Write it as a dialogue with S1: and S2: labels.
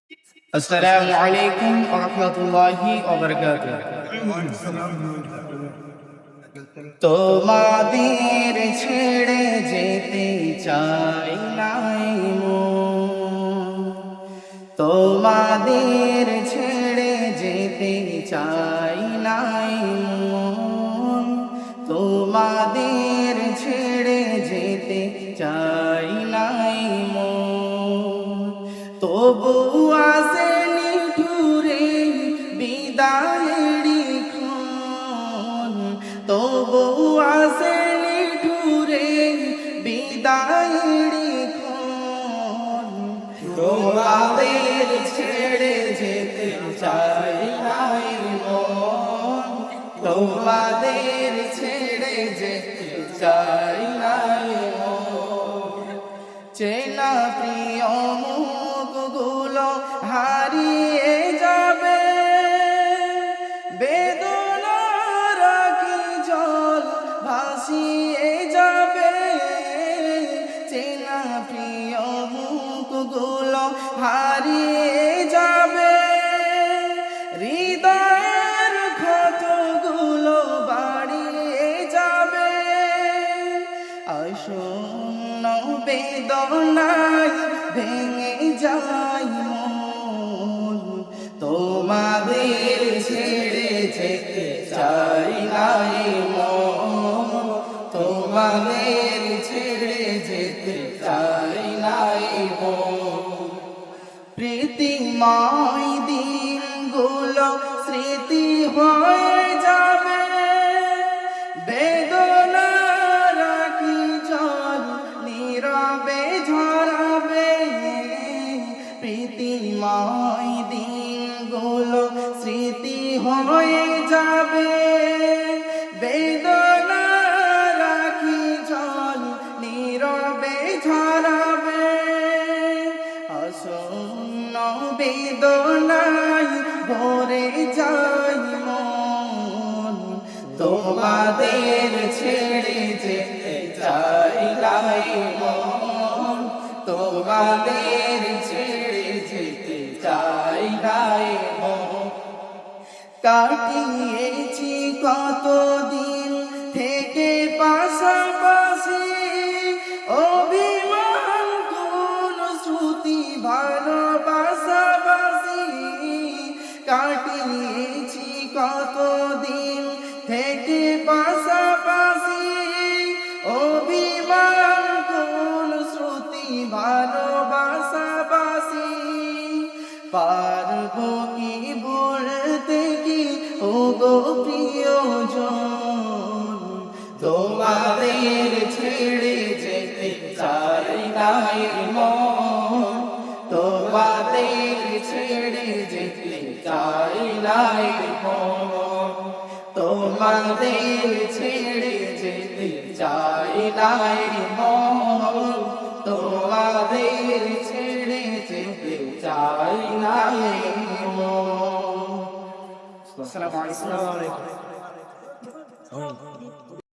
S1: আসসালামু আলাইকুম ওয়া রাহমাতুল্লাহি ওয়া বারাকাতুহু। তোমাদের ছেড়ে যেতে চাই নাই মন, তোমাদের ছেড়ে যেতে চাই নাই মন, তোমাদের ছেড়ে যেতে চাই নাই মন। তবু আসে নিঠুরে বিদায়েরই ক্ষণ, তবু আসে নিঠুরে বিদায়েরই ক্ষণ। তোমাদের ছেড়ে যেতে চাই নাই মন, তোমাদের ছেড়ে যেতে চাই নাই মন। চেনা প্রিয় মুখগুলো হারিয়ে যাবে, বেদনার কি জল ভাসিয়ে যাবে। চেনা প্রিয় মুখগুলো হারিয়ে যাবে, হৃদয়ের ক্ষতগুলো বাড়িয়ে যাবে। আসন্ন বেদনায় ভেঙে যায় মন, তোমাদের ছেড়ে যেতে চাই নাই মন, তোমাদের ছেড়ে যেতে চাই নাই মন। প্রীতিময় দিনগুলো স্মৃতি হয়ে যাবে, বেদনার কি জল নীরবে ঝরাবে। প্রীতিময় দিনগুলো স্মৃতি হয়ে যাবে, বেদনার কি জল নীরবে ঝরাবে। আসন্ন বেদনায় ভরে যাই মন, তোমাদের ছেড়ে যেতে চাই নাই মন, তোমাদের ছেড়ে যেতে চাই নাই মন। কাটিয়েছি কতদিন থেকে পাশাপাশি, অভিমান কোন শ্রুতি ভালোবাসাবাসি। কাটিয়েছি কতদিন থেকে পাশাপাশি, অভিমান কোন শ্রুতি ভালোবাসাবাসি। পারবো কি ভুলতে কি ওগো প্রিয়জন, তোমাদের ছেড়ে যেতে চাই নাই মন, তোমাদের ছেড়ে যেতে চাই নাই মন, তোমাদের ছেড়ে যেতে চাই নাই মন, তোমাদের ছেড়ে যেতে চাই নাই মন। আসসালামু আলাইকুম।